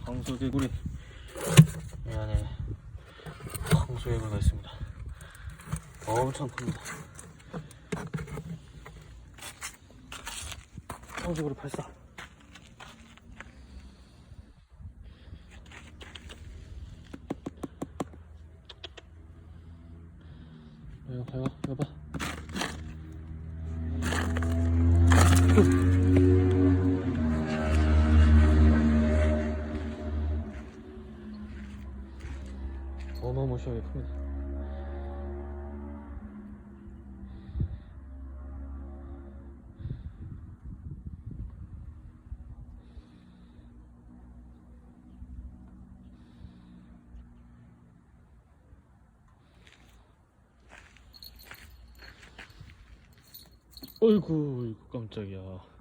황소개구리 이 안에 황소개구리가 있습니다. 엄청 큽니다. 황소개구리 발사. 이거 봐. 어마무시하게 큽니다. 어이구 깜짝이야.